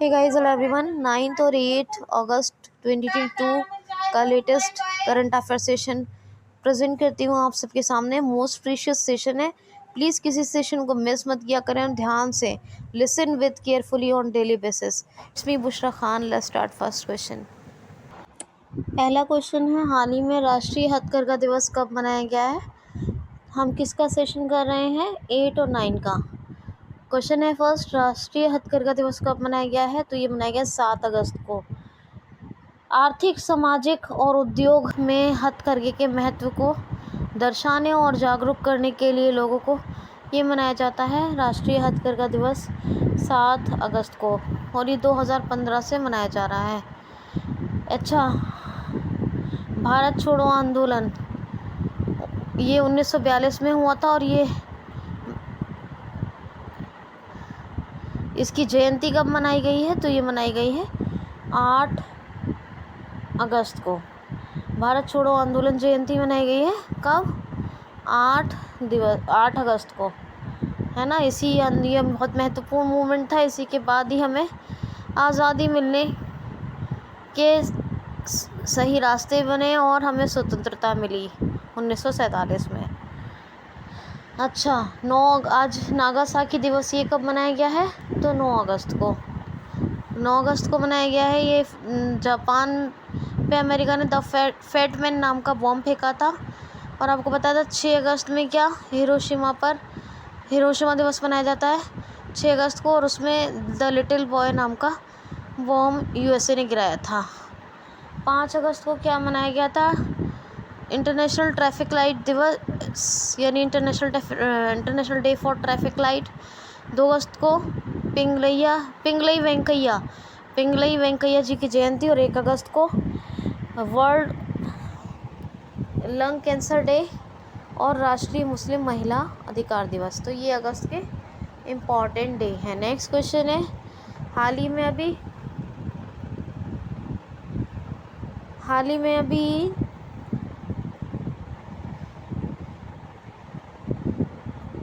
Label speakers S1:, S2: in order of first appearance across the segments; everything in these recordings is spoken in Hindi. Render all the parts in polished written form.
S1: Hey guys, hello everyone. 9 और 8 अगस्त 2022 का latest current affair session present करती हूँ आप सबके सामने। मोस्ट प्रीशियस सेशन है, प्लीज़ किसी सेशन को मिस मत किया करें और ध्यान से listen with carefully on daily basis. It's me Bushra Khan. Let's start first question. पहला क्वेश्चन है, हाल ही में राष्ट्रीय हथकरघा दिवस कब मनाया गया है? हम किसका सेशन कर रहे हैं? 8 और 9 का। क्वेश्चन है फर्स्ट, राष्ट्रीय हथकरघा दिवस कब मनाया गया है? तो ये मनाया गया 7 अगस्त को। आर्थिक, सामाजिक और उद्योग में हथकरघे के महत्व को दर्शाने और जागरूक करने के लिए लोगों को ये मनाया जाता है राष्ट्रीय हथकरघा दिवस 7 अगस्त को, और ये 2015 से मनाया जा रहा है। अच्छा, भारत छोड़ो आंदोलन ये 1942 में हुआ था और ये इसकी जयंती कब मनाई गई है? तो ये मनाई गई है 8 अगस्त को। भारत छोड़ो आंदोलन जयंती मनाई गई है कब? 8 अगस्त को, है ना। ये बहुत महत्वपूर्ण मूवमेंट था। इसी के बाद ही हमें आज़ादी मिलने के सही रास्ते बने और हमें स्वतंत्रता मिली 1947 में। अच्छा, आज नागासाकी दिवस ये कब मनाया गया है? तो 9 अगस्त को। 9 अगस्त को मनाया गया है। ये जापान पे अमेरिका ने द फैटमैन नाम का बॉम्ब फेंका था। और आपको पता था 6 अगस्त में क्या हिरोशिमा दिवस मनाया जाता है 6 अगस्त को, और उसमें द लिटिल बॉय नाम का बॉम्ब यूएसए ने गिराया था। 5 अगस्त को क्या मनाया गया था? इंटरनेशनल ट्रैफिक लाइट दिवस, यानी international day for traffic light. 2 अगस्त को पिंगलई वेंकैया जी की जयंती, और 1 अगस्त को वर्ल्ड लंग कैंसर डे और राष्ट्रीय मुस्लिम महिला अधिकार दिवस। तो ये अगस्त के इम्पॉर्टेंट डे हैं। नेक्स्ट क्वेश्चन है, हाल ही में अभी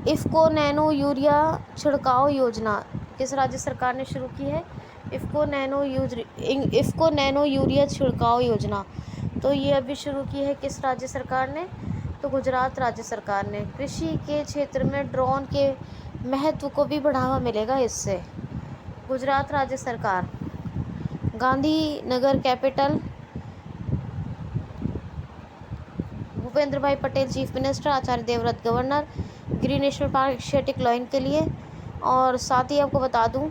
S1: इफ़को नैनो यूरिया छिड़काव योजना किस राज्य सरकार ने शुरू की है? इफ़को नैनो यूरिया छिड़काव योजना, तो ये अभी शुरू की है किस राज्य सरकार ने? तो गुजरात राज्य सरकार ने। कृषि के क्षेत्र में ड्रोन के महत्व को भी बढ़ावा मिलेगा इससे। गुजरात राज्य सरकार। Gandhinagar capital, Bhupendra Bhai Patel chief minister, Acharya Devvrat governor. Green national park Asiatic lion के लिए। और साथ ही आपको बता दूं,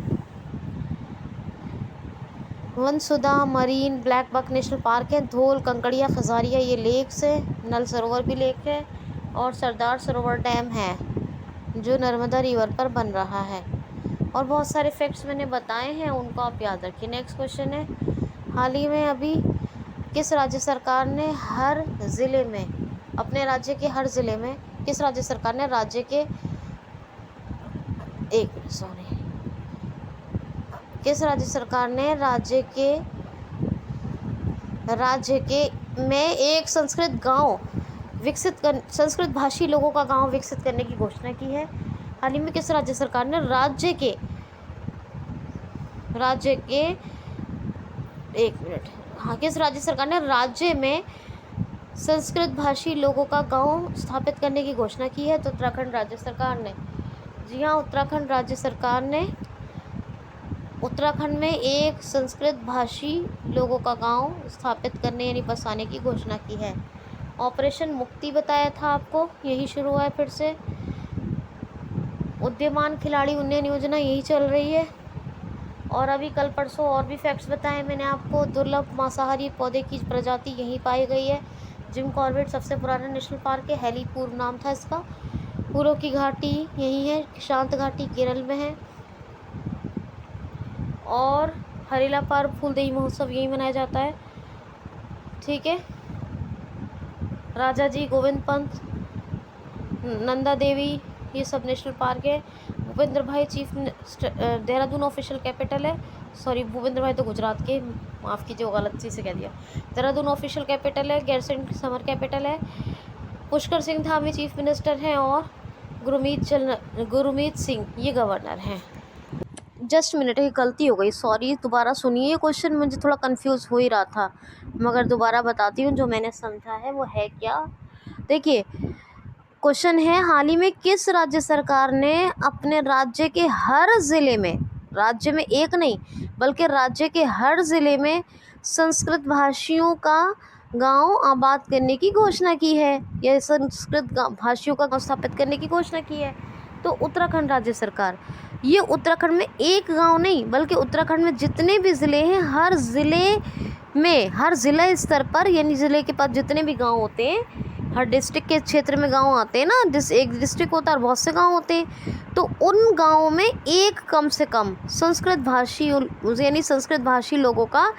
S1: Vansda marine blackbuck national park है। धोल, कंकड़िया, खजारिया ये लेक्स हैं। नल सरोवर भी लेक है, और सरदार सरोवर डैम है जो नर्मदा रिवर पर बन रहा है। और बहुत सारे फैक्ट्स मैंने बताए हैं, उनको आप याद रखिए। नेक्स्ट क्वेश्चन है, हाल ही में अभी किस राज्य सरकार ने किस राज्य सरकार ने राज्य के में एक संस्कृत भाषी लोगों का गांव विकसित करने की घोषणा की है? हाल ही में किस राज्य सरकार ने किस राज्य सरकार ने राज्य में संस्कृत भाषी लोगों का गांव स्थापित करने की घोषणा की है? तो उत्तराखंड राज्य सरकार ने। जी हाँ, उत्तराखंड राज्य सरकार ने उत्तराखंड में एक संस्कृत भाषी लोगों का गांव स्थापित करने यानी बसाने की घोषणा की है। ऑपरेशन मुक्ति बताया था आपको, यही शुरू हुआ है फिर से। उद्यमान खिलाड़ी उन्नयन योजना यही चल रही है। और अभी कल परसों और भी फैक्ट्स बताए मैंने आपको। दुर्लभ मांसाहारी पौधे की प्रजाति यहीं पाई गई है। जिम कॉर्बेट सबसे पुराना नेशनल पार्क है, हेली पूर्व नाम था इसका। फूलों की घाटी यही है, शांत घाटी केरल में है। और हरेला पार्क फूलदेई महोत्सव यही मनाया जाता है, ठीक है। राजा जी, गोविंद पंत, नंदा देवी ये सब नेशनल पार्क है। भूपेंद्र भाई देहरादून ऑफिशियल कैपिटल है। सॉरी, भूपेंद्र भाई तो गुजरात के, माफ़ कीजिए, गलती से कह दिया। देहरादून ऑफिशियल कैपिटल है। गैरसैंण समर कैपिटल है। पुष्कर सिंह धामी चीफ मिनिस्टर हैं, और गुरमीत सिंह ये गवर्नर हैं। जस्ट मिनट, एक गलती हो गई, सॉरी, दोबारा सुनिए क्वेश्चन, मुझे थोड़ा कंफ्यूज हो ही रहा था, मगर दोबारा बताती हूँ जो मैंने समझा है वो है क्या। देखिए क्वेश्चन है, हाल ही में किस राज्य सरकार ने अपने राज्य के हर ज़िले में, राज्य में एक नहीं बल्कि राज्य के हर ज़िले में संस्कृत भाषियों का गांव आबाद करने की घोषणा की है, या संस्कृत भाषियों का गांव स्थापित करने की घोषणा की है? तो उत्तराखंड राज्य सरकार। ये उत्तराखंड में एक गांव नहीं बल्कि उत्तराखंड में जितने भी ज़िले हैं, हर ज़िले में, हर ज़िला स्तर पर, यानी ज़िले के पास जितने भी गांव होते हैं, हर डिस्ट्रिक्ट के क्षेत्र में गांव आते हैं ना, एक डिस्ट्रिक्ट होता है और बहुत से गांव होते हैं, तो उन गांवों में एक कम से कम संस्कृत भाषी, यानी संस्कृत भाषी लोगों का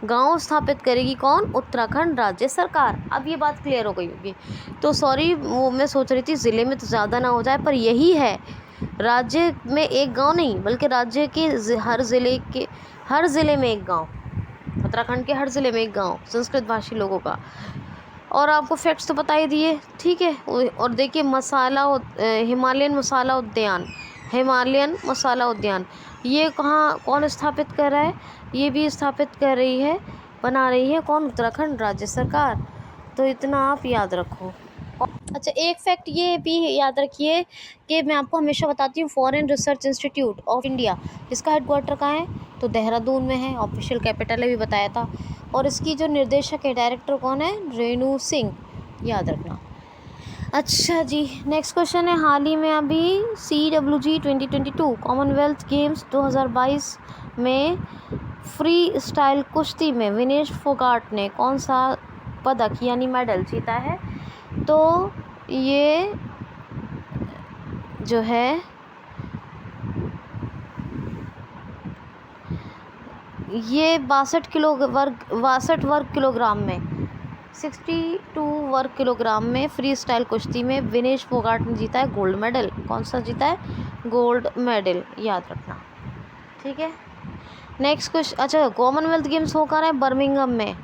S1: गांव स्थापित करेगी कौन? उत्तराखंड राज्य सरकार। अब ये बात क्लियर हो गई होगी। तो सॉरी, वो मैं सोच रही थी ज़िले में तो ज़्यादा ना हो जाए, पर यही है, राज्य में एक गांव नहीं बल्कि राज्य के हर ज़िले में एक गांव, उत्तराखंड के हर ज़िले में एक गांव संस्कृत भाषी लोगों का। और आपको फैक्ट्स तो बता ही दिए, ठीक है। और देखिए हिमालयन मसाला उद्यान ये कहाँ, कौन स्थापित कर रहा है? ये भी स्थापित कर रही है, बना रही है कौन? उत्तराखंड राज्य सरकार। तो इतना आप याद रखो। अच्छा, एक फैक्ट ये भी याद रखिए कि मैं आपको हमेशा बताती हूँ, foreign research institute of India, इसका हेडक्वार्टर कहाँ है? तो देहरादून में है, ऑफिशियल कैपिटल है, भी बताया था। और इसकी जो निर्देशक है, डायरेक्टर कौन है? रेणु सिंह, याद रखना। अच्छा जी, नेक्स्ट क्वेश्चन है, हाल ही में अभी CWG 2022 कॉमनवेल्थ गेम्स 2022 में फ्री स्टाइल कुश्ती में विनेश फोगाट ने कौन सा पदक यानी मेडल जीता है? तो ये जो है, ये 62 वर्ग किलोग्राम में, 62 वर्ग किलोग्राम में फ्री स्टाइल कुश्ती में विनेश फोगाट ने जीता है गोल्ड मेडल। कौन सा जीता है? गोल्ड मेडल, याद रखना, ठीक है। नेक्स्ट क्वेश्चन, अच्छा, कॉमनवेल्थ गेम्स होकर है बर्मिंघम में,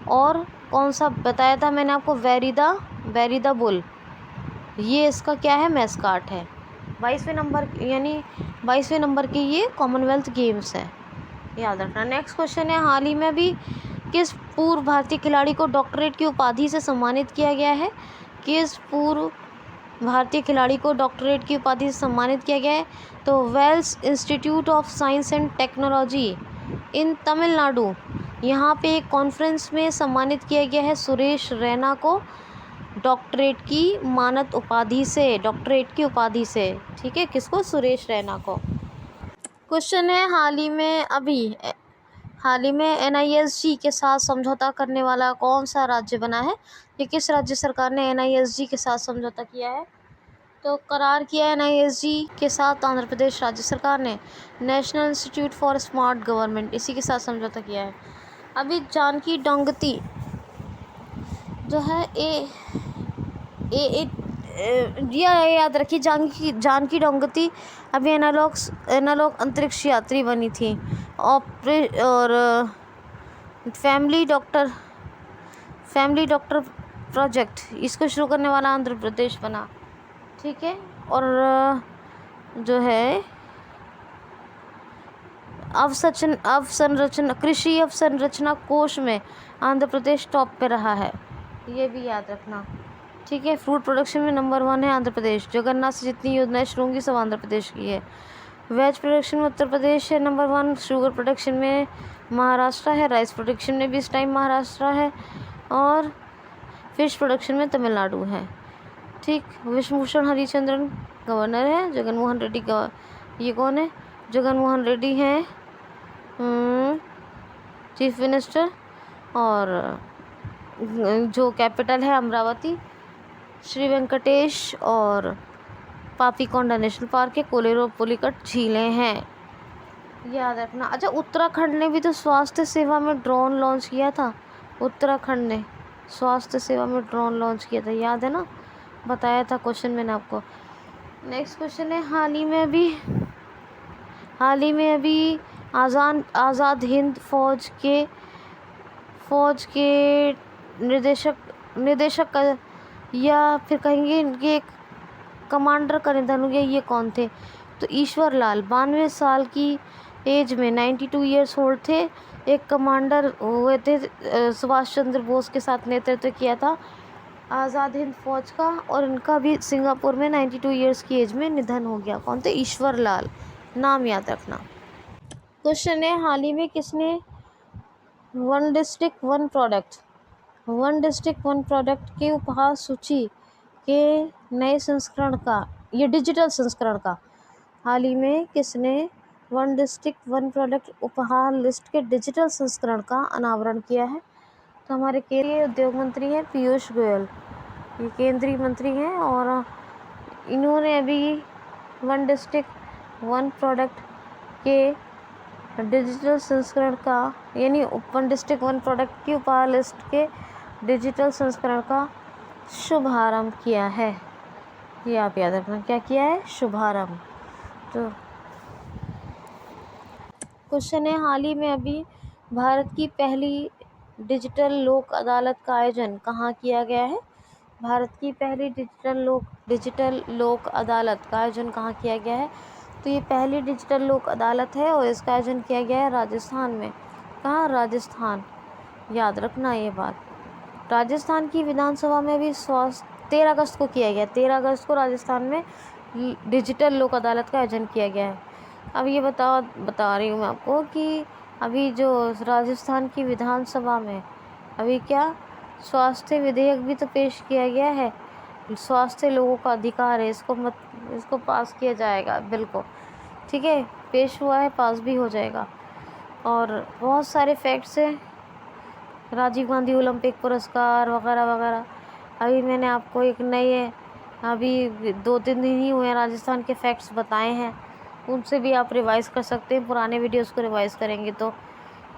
S1: और कौन सा बताया था मैंने आपको? वेरी द बुल, ये इसका क्या है? मैस्काट है। 22वें नंबर की ये कॉमनवेल्थ गेम्स है, याद रखना। नेक्स्ट क्वेश्चन है, हाल ही में भी किस पूर्व भारतीय खिलाड़ी को डॉक्टरेट की उपाधि से सम्मानित किया गया है? किस पूर्व भारतीय खिलाड़ी को डॉक्टरेट की उपाधि से सम्मानित किया गया है? तो Wells Institute of Science and Technology in Tamil Nadu, यहाँ पे एक कॉन्फ्रेंस में सम्मानित किया गया है सुरेश रैना को डॉक्टरेट की मानद उपाधि से, डॉक्टरेट की उपाधि से, ठीक है। किसको? सुरेश रैना को। क्वेश्चन है, हाल ही में NISG के साथ समझौता करने वाला कौन सा राज्य बना है? ये किस राज्य सरकार ने NISG के साथ समझौता किया है? तो करार किया है NISG के साथ आंध्र प्रदेश राज्य सरकार ने, national institute for smart government, इसी के साथ समझौता किया है। अभी जानकी डोंगती जो है, याद रखिए, जानकी डोंगती अभी एनालॉग अंतरिक्ष यात्री बनी थी, और फैमिली डॉक्टर प्रोजेक्ट, इसको शुरू करने वाला आंध्र प्रदेश बना, ठीक है। और जो है कृषि अवसंरचना कोष में आंध्र प्रदेश टॉप पे रहा है, ये भी याद रखना, ठीक है। फ्रूट प्रोडक्शन में नंबर 1 है आंध्र प्रदेश, जगन्नाथ से जितनी योजनाएं शुरू होंगी सब आंध्र प्रदेश की है। वेज प्रोडक्शन में उत्तर प्रदेश है नंबर 1, शुगर प्रोडक्शन में महाराष्ट्र है, राइस प्रोडक्शन में भी इस टाइम महाराष्ट्र है, और फिश प्रोडक्शन में तमिलनाडु है, ठीक। विष्णुभूषण हरिचंद्रन गवर्नर है, जगनमोहन रेड्डी का, ये कौन है? जगनमोहन रेड्डी हैं चीफ मिनिस्टर, और जो कैपिटल है अमरावती, श्री वेंकटेश और पापीकोंडा नेशनल पार्क है, कोलेरो पुलिकट झीलें हैं, याद रखना। अच्छा, उत्तराखंड ने भी तो स्वास्थ्य सेवा में ड्रोन लॉन्च किया था, उत्तराखंड ने स्वास्थ्य सेवा में ड्रोन लॉन्च किया था, याद है ना, बताया था क्वेश्चन मैंने आपको। नेक्स्ट क्वेश्चन है, हाल ही में अभी आज़ाद हिंद फौज के निदेशक का, या फिर कहेंगे इनके एक कमांडर का निधन हो गया, ये कौन थे? तो ईश्वर लाल, 92 साल की एज में 92 ईयर्स ओल्ड थे। एक कमांडर हुए थे, सुभाष चंद्र बोस के साथ नेतृत्व किया था आज़ाद हिंद फौज का, और इनका भी सिंगापुर में 92 ईयर्स की एज में निधन हो गया। कौन थे? ईश्वर लाल, नाम याद रखना। क्वेश्चन है, हाल ही में किसने वन डिस्ट्रिक्ट वन प्रोडक्ट के उपहार सूची के नए संस्करण का, ये डिजिटल संस्करण का, हाल ही में किसने वन डिस्ट्रिक्ट वन प्रोडक्ट उपहार लिस्ट के डिजिटल संस्करण का अनावरण किया है? तो हमारे केंद्रीय उद्योग मंत्री हैं पीयूष गोयल, ये केंद्रीय मंत्री हैं, और इन्होंने अभी वन डिस्ट्रिक्ट वन प्रोडक्ट के डिजिटल संस्करण का, यानी वन डिस्ट्रिक्ट वन प्रोडक्ट की उपहार लिस्ट के डिजिटल संस्करण का शुभारंभ किया है। ये आप याद रखना, क्या किया है? शुभारंभ। तो क्वेश्चन है, हाल ही में अभी भारत की पहली डिजिटल लोक अदालत का आयोजन कहाँ किया गया है? भारत की पहली डिजिटल लोक अदालत का आयोजन कहाँ किया गया है? तो ये पहली डिजिटल लोक अदालत है और इसका आयोजन किया गया है राजस्थान में। कहाँ? राजस्थान, याद रखना ये बात। राजस्थान की विधानसभा में भी 13 अगस्त को किया गया, 13 अगस्त को राजस्थान में डिजिटल लोक अदालत का आयोजन किया गया है। अब ये बता रही हूँ मैं आपको कि अभी जो राजस्थान की विधानसभा में अभी क्या स्वास्थ्य विधेयक भी तो पेश किया गया है। स्वास्थ्य लोगों का अधिकार है, इसको पास किया जाएगा, बिल्कुल ठीक है, पेश हुआ है, पास भी हो जाएगा। और बहुत सारे फैक्ट्स हैं, राजीव गांधी ओलंपिक पुरस्कार वगैरह वगैरह। अभी मैंने आपको एक नए, अभी 2-3 दिन ही हुए हैं, राजस्थान के फैक्ट्स बताए हैं, उनसे भी आप रिवाइज़ कर सकते हैं। पुराने वीडियोस को रिवाइज़ करेंगे तो,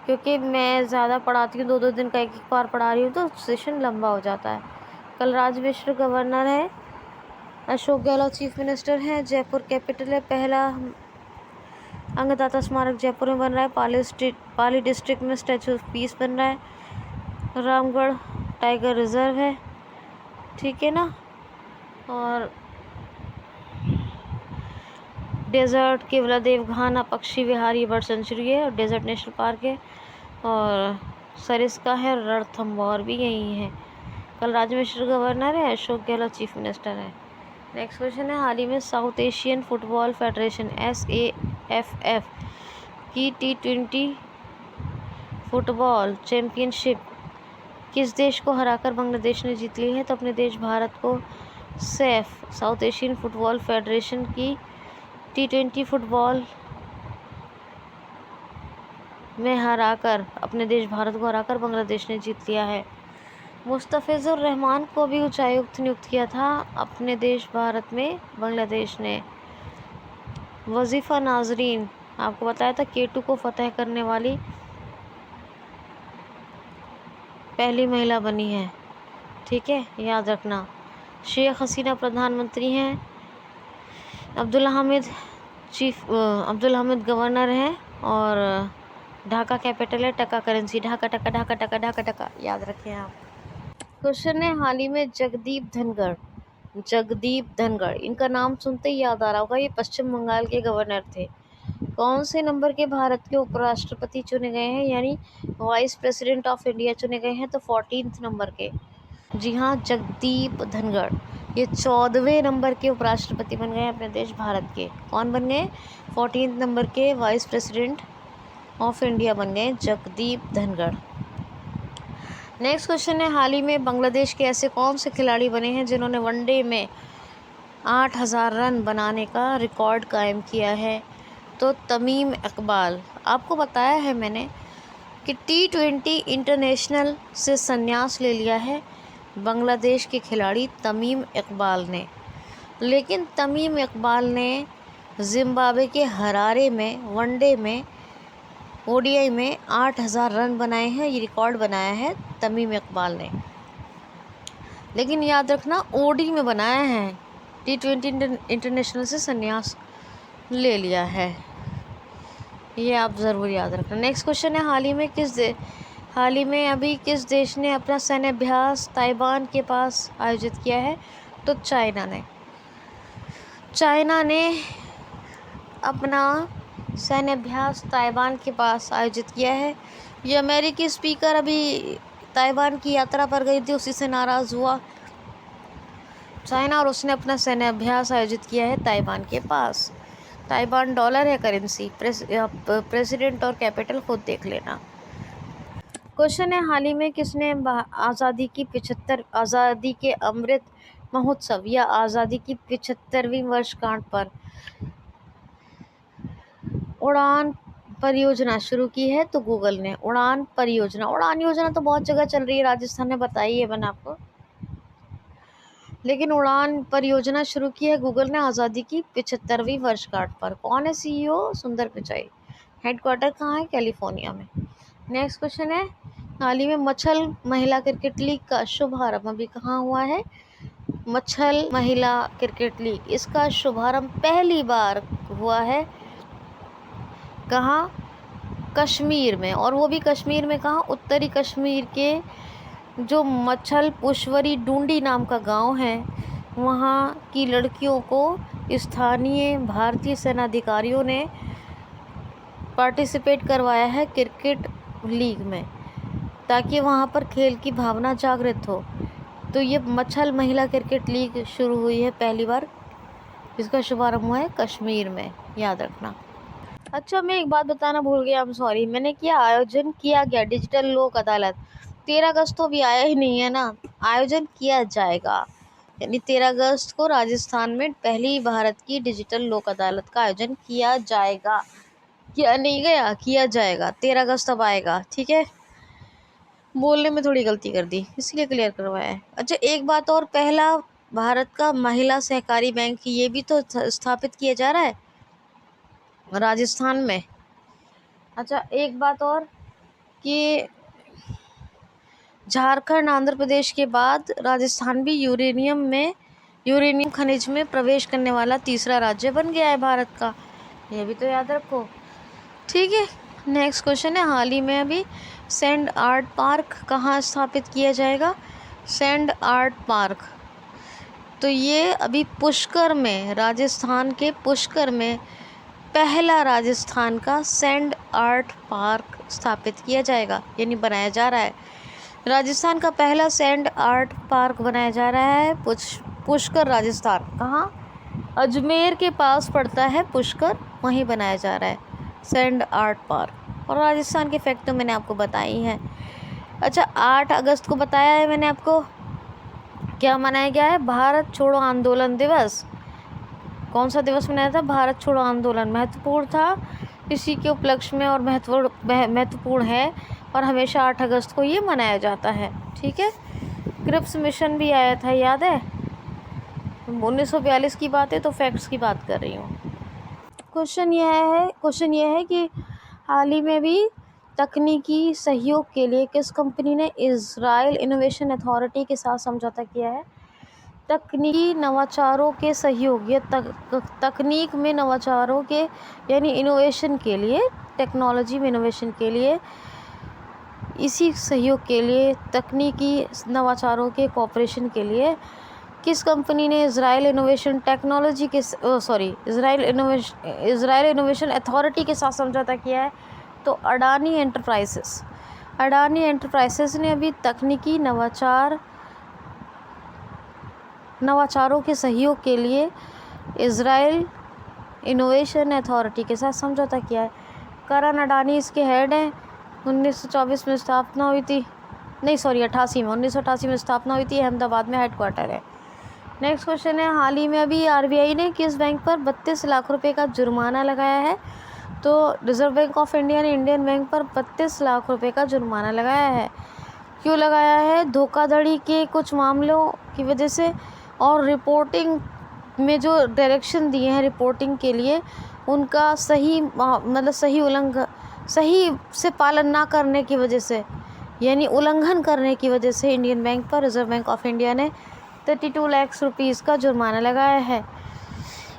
S1: क्योंकि मैं ज़्यादा पढ़ाती हूँ, 2-2 दिन का एक बार पढ़ा रही हूँ तो सेशन लंबा हो जाता है। कलराज मिश्र गवर्नर है, अशोक गहलोत चीफ मिनिस्टर हैं, जयपुर कैपिटल है, पहला अंगदाता स्मारक जयपुर में बन रहा है, पाली डिस्ट्रिक्ट में स्टैचू ऑफ पीस बन रहा है, रामगढ़ टाइगर रिजर्व है, ठीक है ना। और डेजर्ट केवलादेव घाना पक्षी विहार, ये बर्ड सेंचुरी है और डेजर्ट नेशनल पार्क है। और सरिस्का है, रणथंभौर भी यही है। कलराज मिश्र गवर्नर है, अशोक गहलोत चीफ मिनिस्टर है। नेक्स्ट क्वेश्चन है, हाल ही में south Asian football federation SAFF की T20 फुटबॉल चैम्पियनशिप किस देश को हराकर बांग्लादेश ने जीत ली है? तो अपने देश भारत को Saif, south Asian football federation की T20 फुटबॉल में हराकर, अपने देश भारत को हराकर बांग्लादेश ने जीत लिया है। मुस्तफिजुर रहमान को भी उच्चायुक्त नियुक्त किया था अपने देश भारत में, बांग्लादेश ने। वजीफ़ा नाजरीन, आपको बताया था K2 को फतह करने वाली पहली महिला बनी है, ठीक है, याद रखना। शेख हसीना प्रधानमंत्री हैं, अब्दुल हामिद गवर्नर हैं, और ढाका कैपिटल है, टका करेंसी, ढाका टका ढाका टका ढाका टका, याद रखें आप। क्वेश्चन है, हाल ही में जगदीप धनखड़, इनका नाम सुनते ही याद आ रहा होगा, ये पश्चिम बंगाल के गवर्नर थे। कौन से नंबर के भारत के उपराष्ट्रपति चुने गए हैं, यानी वाइस प्रेसिडेंट ऑफ इंडिया चुने गए हैं? तो 14 नंबर के। जी हाँ, जगदीप धनखड़ ये 14वें नंबर के उपराष्ट्रपति बन गए अपने देश भारत के। कौन बन गए? 14 नंबर के वाइस प्रेसिडेंट ऑफ इंडिया बन गए जगदीप धनखड़। नेक्स्ट क्वेश्चन है, हाल ही में बांग्लादेश के ऐसे कौन से खिलाड़ी बने हैं जिन्होंने वनडे में 8000 रन बनाने का रिकॉर्ड कायम किया है? तो तमीम इकबाल। आपको बताया है मैंने कि T20 इंटरनेशनल से संन्यास ले लिया है बांग्लादेश के खिलाड़ी तमीम इकबाल ने, लेकिन तमीम इकबाल ने जिम्बाब्वे के हरारे में वनडे में ODI में 8000 रन बनाए हैं, ये रिकॉर्ड बनाया है तमीम इकबाल ने। लेकिन याद रखना ODI में बनाया है, T20 इंटरनेशनल से संन्यास ले लिया है, ये आप ज़रूर याद रखना। नेक्स्ट क्वेश्चन है, हाल ही में अभी किस देश ने अपना सैन्य अभ्यास ताइवान के पास आयोजित किया है? तो चाइना ने अपना सैन्य अभ्यास ताइवान के पास आयोजित किया है। ये अमेरिकी स्पीकर अभी ताइवान की यात्रा पर गई थी, उसी से नाराज़ हुआ चाइना और उसने अपना सैन्य अभ्यास आयोजित किया है ताइवान के पास। ताइवान डॉलर है करेंसी। प्रेसिडेंट और कैपिटल खुद देख लेना। क्वेश्चन है, हाल ही में किसने आज़ादी के अमृत महोत्सव या आज़ादी की 75वीं वर्षगांठ पर उड़ान परियोजना शुरू की है? तो गूगल ने। उड़ान परियोजना, उड़ान योजना तो बहुत जगह चल रही है, राजस्थान ने बताई है मैंने आपको, लेकिन उड़ान परियोजना शुरू की है गूगल ने आज़ादी की 75वीं वर्षगांठ पर। कौन है सीईओ? सुंदर पिचाई। हेडक्वार्टर कहाँ है? कैलिफोर्निया में। नेक्स्ट क्वेश्चन है, हाल ही में मच्छल महिला क्रिकेट लीग का शुभारंभ अभी कहाँ हुआ है? मच्छल महिला क्रिकेट लीग, इसका शुभारंभ पहली बार हुआ है कहाँ? कश्मीर में। और वो भी कश्मीर में कहाँ? उत्तरी कश्मीर के जो मच्छल पुष्वरी डूंडी नाम का गांव है, वहाँ की लड़कियों को स्थानीय भारतीय सेना अधिकारियों ने पार्टिसिपेट करवाया है क्रिकेट लीग में, ताकि वहाँ पर खेल की भावना जागृत हो। तो ये मच्छल महिला क्रिकेट लीग शुरू हुई है पहली बार, इसका शुभारंभ हुआ है कश्मीर में, याद रखना। अच्छा, मैं एक बात बताना भूल गया, सॉरी, मैंने आयोजन किया गया डिजिटल लोक अदालत। 13 अगस्त तो अभी आया ही नहीं है ना, आयोजन किया जाएगा, यानी 13 अगस्त को राजस्थान में पहली भारत की डिजिटल लोक अदालत का आयोजन किया जाएगा। किया नहीं गया, किया जाएगा। 13 अगस्त अब आएगा, ठीक है। बोलने में थोड़ी गलती कर दी, इसलिए क्लियर करवाया है। अच्छा, एक बात और, पहला भारत का महिला सहकारी बैंक, ये भी तो स्थापित किया जा रहा है राजस्थान में। अच्छा, एक बात और कि झारखंड आंध्र प्रदेश के बाद राजस्थान भी यूरेनियम खनिज में प्रवेश करने वाला तीसरा राज्य बन गया है भारत का, ये भी तो याद रखो, ठीक है। नेक्स्ट क्वेश्चन है, हाल ही में अभी सैंड आर्ट पार्क कहाँ स्थापित किया जाएगा? सैंड आर्ट पार्क, तो ये अभी पुष्कर में, राजस्थान के पुष्कर में पहला राजस्थान का सैंड आर्ट पार्क स्थापित किया जाएगा, यानी बनाया जा रहा है। राजस्थान का पहला सैंड आर्ट पार्क बनाया जा रहा है पुष्कर, राजस्थान। कहाँ? अजमेर के पास पड़ता है पुष्कर, वहीं बनाया जा रहा है सैंड आर्ट पार्क। और राजस्थान के फैक्ट तो मैंने आपको बताई हैं। अच्छा, 8 अगस्त को बताया है मैंने आपको, क्या मनाया गया है? भारत छोड़ो आंदोलन दिवस। कौन सा दिवस मनाया था? भारत छोड़ो आंदोलन। महत्वपूर्ण था इसी के उपलक्ष्य में, और महत्वपूर्ण है, और हमेशा 8 अगस्त को ये मनाया जाता है, ठीक है। क्रिप्स मिशन भी आया था, याद है? 1942 की बात है, तो फैक्ट्स की बात कर रही हूँ। क्वेश्चन यह है कि हाल ही में भी तकनीकी सहयोग के लिए किस कंपनी ने इजराइल इनोवेशन अथॉरिटी के साथ समझौता किया है? तकनीकी नवाचारों के सहयोग, या तकनीक में नवाचारों के, यानी इनोवेशन के लिए, टेक्नोलॉजी में इनोवेशन के लिए, इसी सहयोग के लिए, तकनीकी नवाचारों के कॉपरेशन के लिए किस कंपनी ने इजराइल इनोवेशन अथॉरिटी के साथ समझौता किया है? तो अडानी एंटरप्राइजेस ने अभी तकनीकी नवाचारों के सहयोग के लिए इजराइल इनोवेशन अथॉरिटी के साथ समझौता किया है। करण अडानी इसके हेड हैं। 1924 में स्थापना हुई थी, नहीं सॉरी 1988 में स्थापना हुई थी। अहमदाबाद में हेडक्वार्टर है। नेक्स्ट क्वेश्चन है, हाल ही में अभी आरबीआई ने किस बैंक पर 32 लाख रुपए का जुर्माना लगाया है? तो रिजर्व बैंक ऑफ इंडिया ने इंडियन बैंक पर 32 लाख रुपए का जुर्माना लगाया है। क्यों लगाया है? धोखाधड़ी के कुछ मामलों की वजह से, और रिपोर्टिंग में जो डायरेक्शन दिए हैं रिपोर्टिंग के लिए, उनका सही से पालन ना करने की वजह से, यानी उल्लंघन करने की वजह से इंडियन बैंक पर रिजर्व बैंक ऑफ इंडिया ने 32 लाख रुपीज़ का जुर्माना लगाया है।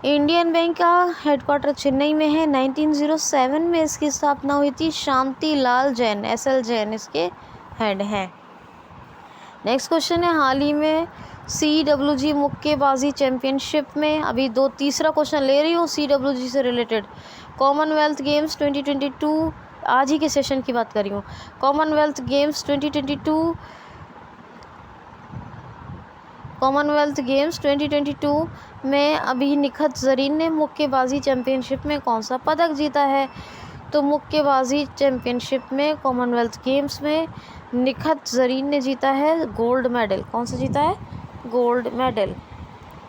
S1: इंडियन बैंक का हेडक्वार्टर चेन्नई में है। 1907 में इसकी स्थापना हुई थी। शांति लाल जैन, SL जैन इसके हेड हैं। नेक्स्ट क्वेश्चन है, हाल ही में CWG मुक्केबाजी चैंपियनशिप में, अभी तीसरा क्वेश्चन ले रही हूँ CWG से रिलेटेड, कॉमनवेल्थ गेम्स 2022, आज ही के सेशन की बात कर रही हूँ। कॉमनवेल्थ गेम्स 2022 में अभी निखत जरीन ने मुक्केबाजी चैंपियनशिप में कौन सा पदक जीता है? तो मुक्केबाजी चैंपियनशिप में कॉमनवेल्थ गेम्स में निखत जरीन ने जीता है गोल्ड मेडल। कौन सा जीता है? Gold medal.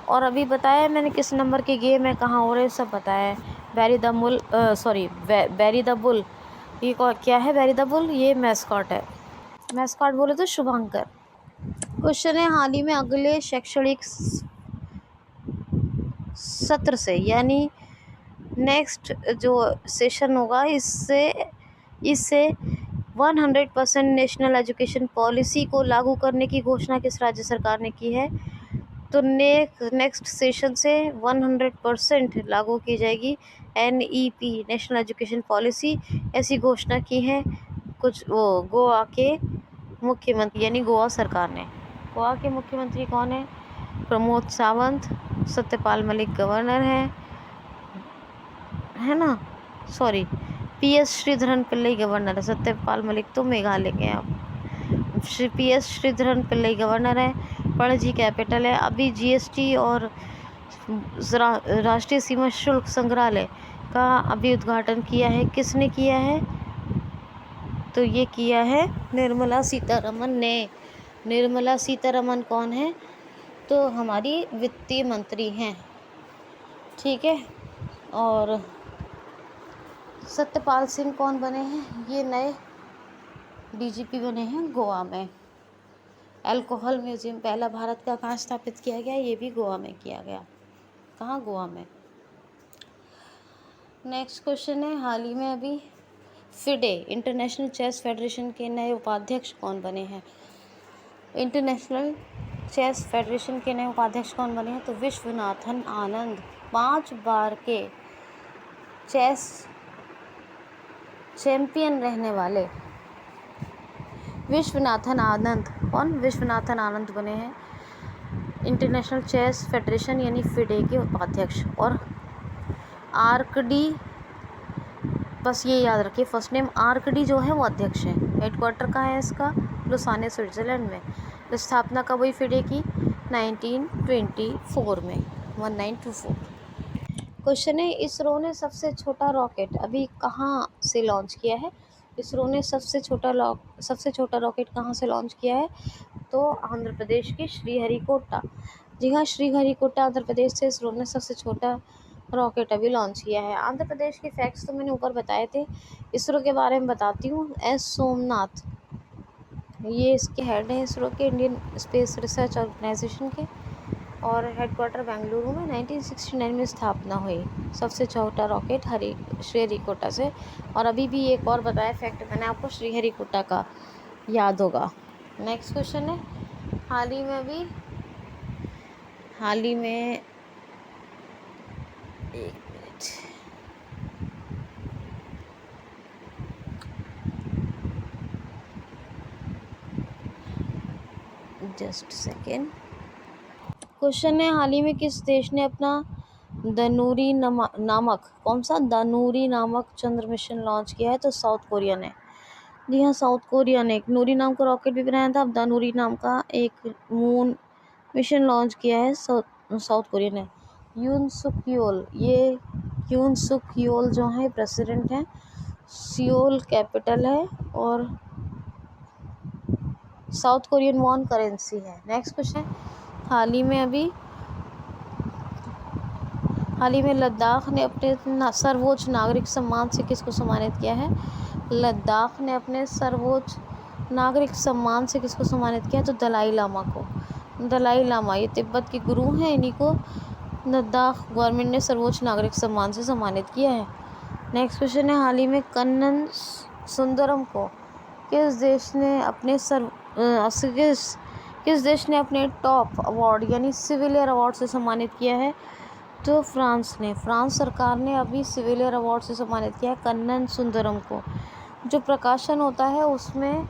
S1: और अभी बताया मैंने किस नंबर की गेम है, कहाँ हो रहे, सब बताया है। बैरी द बुल, ये क्या है? बैरी द बुल ये मैस्कॉट है। मैस्कॉट बोले तो शुभंकर। क्वेश्चन है, हाल ही में अगले शैक्षणिक सत्र से यानी नेक्स्ट जो सेशन होगा इससे 100% नेशनल एजुकेशन पॉलिसी को लागू करने की घोषणा किस राज्य सरकार ने की है? तो नेक्स्ट सेशन से 100% लागू की जाएगी NEP नेशनल एजुकेशन पॉलिसी। ऐसी घोषणा की है कुछ गोवा के मुख्यमंत्री यानी गोवा सरकार ने। गोवा के मुख्यमंत्री कौन है? प्रमोद सावंत। सत्यपाल मलिक गवर्नर है ना, sorry PS Sreedharan Pillai governor है। सत्यपाल मलिक तो मेघालय के हैं। PS श्रीधरन पिल्लई गवर्नर है। पणजी कैपिटल है। अभी GST और राष्ट्रीय सीमा शुल्क संग्रहालय का अभी उद्घाटन किया है। किसने किया है? तो ये किया है निर्मला सीतारमन ने। निर्मला सीतारमन कौन है? तो हमारी वित्तीय मंत्री हैं, ठीक है। और सत्यपाल सिंह कौन बने हैं? ये नए DGP बने हैं गोवा में। अल्कोहल म्यूजियम पहला भारत का कहाँ स्थापित किया गया? ये भी गोवा में किया गया। कहाँ? गोवा में। नेक्स्ट क्वेश्चन है, हाल ही में अभी FIDE इंटरनेशनल चेस फेडरेशन के नए उपाध्यक्ष कौन बने हैं? इंटरनेशनल चेस फेडरेशन के नए उपाध्यक्ष कौन बने हैं? तो विश्वनाथन आनंद। 5 बार के चेस चैंपियन रहने वाले विश्वनाथन आनंद। कौन? विश्वनाथन आनंद बने हैं इंटरनेशनल चेस फेडरेशन यानी FIDE के उपाध्यक्ष। और आर्कडी, बस ये याद रखिए, फर्स्ट नेम आर्कडी जो है वो अध्यक्ष है। हेडक्वार्टर कहाँ है इसका? लुसाने स्विट्जरलैंड में। स्थापना कब हुई FIDE की? 1924 में, 1924। क्वेश्चन है, इसरो ने सबसे छोटा रॉकेट अभी कहाँ से लॉन्च किया है? इसरो ने सबसे छोटा रॉकेट कहाँ से लॉन्च किया है? तो आंध्र प्रदेश के श्रीहरिकोटा। जी हाँ, श्रीहरिकोटा आंध्र प्रदेश से इसरो ने सबसे छोटा रॉकेट अभी लॉन्च किया है। आंध्र प्रदेश के फैक्ट्स तो मैंने ऊपर बताए थे। इसरो के बारे में बताती हूँ। S सोमनाथ, ये इसके हेड हैं इसरो के, इंडियन स्पेस रिसर्च ऑर्गेनाइजेशन के। और हेडक्वार्टर बेंगलुरु में 1969 में स्थापना हुई सबसे छोटा रॉकेट श्रीहरिकोटा से। और अभी भी एक और बताया फैक्ट मैंने आपको श्रीहरिकोटा का, याद होगा। नेक्स्ट क्वेश्चन है, हाल ही में एक मिनट, जस्ट सेकेंड। क्वेश्चन है, हाल ही में किस देश ने अपना दानुरी नामक, कौन सा? दानुरी नामक चंद्र मिशन लॉन्च किया है? तो साउथ कोरिया ने। जी हाँ, साउथ कोरिया ने एक नूरी नाम का रॉकेट भी बनाया था। अब दानुरी नाम का एक मून मिशन लॉन्च किया है साउथ कोरिया ने। यून सुक योल, ये यून सुक योल जो है प्रेसिडेंट हैं। सियोल कैपिटल है और साउथ कोरियन वॉन करेंसी है। नेक्स्ट क्वेश्चन, हाल ही में लद्दाख ने अपने सर्वोच्च नागरिक सम्मान से किसको सम्मानित किया है? लद्दाख ने अपने सर्वोच्च नागरिक सम्मान से किसको सम्मानित किया? तो दलाई लामा को। दलाई लामा ये तिब्बत के गुरु हैं, इन्हीं को लद्दाख गवर्नमेंट ने सर्वोच्च नागरिक सम्मान से सम्मानित किया है। नेक्स्ट क्वेश्चन है, हाल ही में कन्नन सुंदरम को किस देश ने अपने टॉप अवार्ड यानी सिविलियर अवार्ड से सम्मानित किया है? तो फ्रांस ने। फ्रांस सरकार ने अभी सिविलियर अवार्ड से सम्मानित किया है कन्नन सुंदरम को। जो प्रकाशन होता है उसमें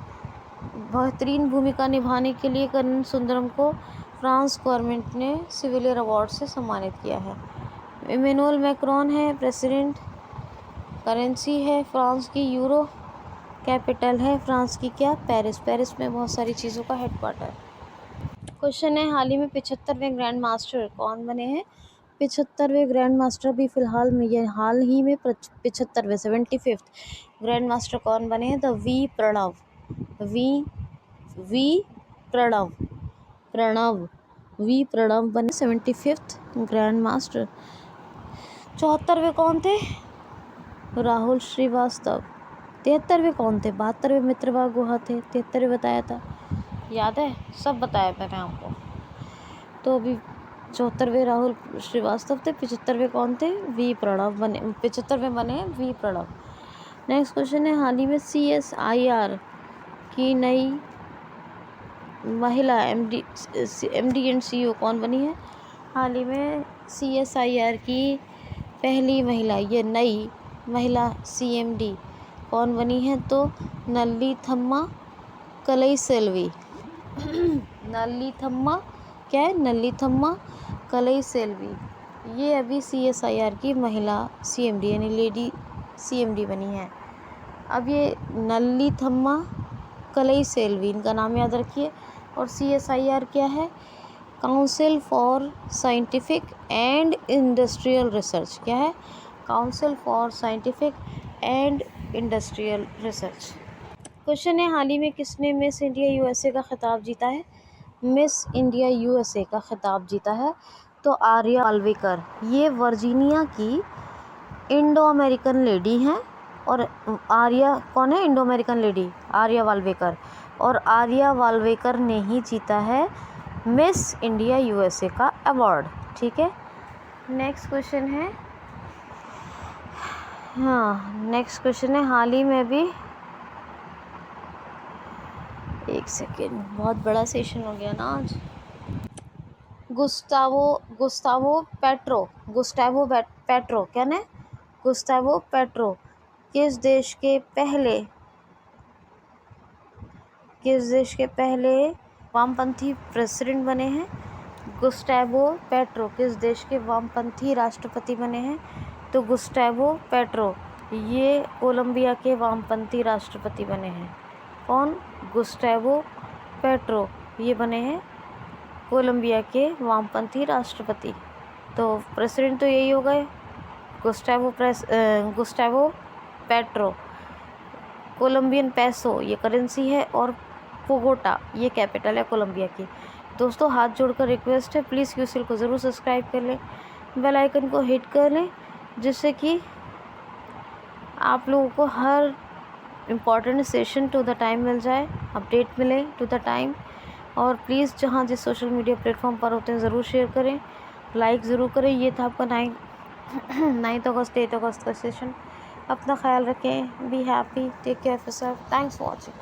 S1: बेहतरीन भूमिका निभाने के लिए कन्नन सुंदरम को फ्रांस गवर्नमेंट ने सिविलियर अवार्ड से सम्मानित किया है। इमैनुअल मैक्रोन है प्रेसिडेंट करेंसी है फ्रांस की यूरो, कैपिटल है फ्रांस की क्या, पेरिस। पेरिस में बहुत सारी चीज़ों का हेडक्वार्टर। क्वेश्चन है हाल ही में 75वें ग्रैंड मास्टर कौन बने हैं। 75वें ग्रैंड मास्टर भी फिलहाल में, ये हाल ही में 75वें 75th ग्रैंड मास्टर कौन बने हैं, the V Pranav. V Pranav V Pranav बने 75th ग्रैंड मास्टर। 74वें कौन थे, राहुल श्रीवास्तव। 73वें कौन थे, 72वें मित्रवा गुहा थे। 73वें बताया था, याद है, सब बताया मैंने आपको। तो अभी 74वें राहुल श्रीवास्तव थे, 75वें कौन थे, वी प्रणव बने। 75वें बने वी प्रणव। नेक्स्ट क्वेश्चन है हाल ही में CSIR की नई महिला MD एंड CEO कौन बनी है। हाल ही में CSIR की पहली महिला, ये नई महिला CMD कौन बनी है, तो नल्लीथम्मा कलईसेल्वी। नल्लीथम्मा क्या है, नल्लीथम्मा कलईसेल्वी। ये अभी CSIR की महिला CMD यानी लेडी CMD बनी है। अब ये नल्लीथम्मा कलईसेल्वी, इनका नाम याद रखिए। और CSIR क्या है, council for scientific and industrial research. क्या है, council for scientific and industrial research. Question है हाल ही में किसने मिस इंडिया USA का खिताब जीता है। मिस इंडिया USA का खिताब जीता है तो आर्या वाल्वेकर। ये वर्जीनिया की इंडो अमेरिकन लेडी हैं। और आर्या कौन है, इंडो अमेरिकन लेडी आर्या वाल्वेकर। और आर्या वाल्वेकर ने ही जीता है मिस इंडिया USA का अवार्ड। ठीक है, नेक्स्ट क्वेश्चन है, नेक्स्ट क्वेश्चन है हाल ही में भी, एक सेकेंड, बहुत बड़ा सेशन हो गया ना आज। गुस्तावो पेट्रो क्या ना, गुस्तावो पेट्रो किस देश के पहले वामपंथी प्रेसिडेंट बने हैं। गुस्तावो पेट्रो किस देश के वामपंथी राष्ट्रपति बने हैं, तो गुस्तावो पेट्रो ये कोलंबिया के वामपंथी राष्ट्रपति बने हैं। कौन, गुस्तावो पेट्रो ये बने हैं कोलंबिया के वामपंथी राष्ट्रपति। तो प्रेसिडेंट तो यही हो गए, गुस्तावो पेट्रो। कोलंबियन पैसो ये करेंसी है, और पोगोटा ये कैपिटल है कोलंबिया की। दोस्तों हाथ जोड़कर रिक्वेस्ट है, प्लीज़ QCL को ज़रूर सब्सक्राइब कर लें, बेल आइकन को हिट कर लें, जिससे कि आप लोगों को हर important session to the time मिल जाए, अपडेट मिले टू द टाइम। और प्लीज़ जहाँ जिस सोशल मीडिया प्लेटफॉर्म पर होते हैं ज़रूर शेयर करें, लाइक ज़रूर करें। ये था आपका 9 अगस्त 8 अगस्त का सेशन। अपना ख्याल रखें, be happy, take care of yourself, thanks for watching.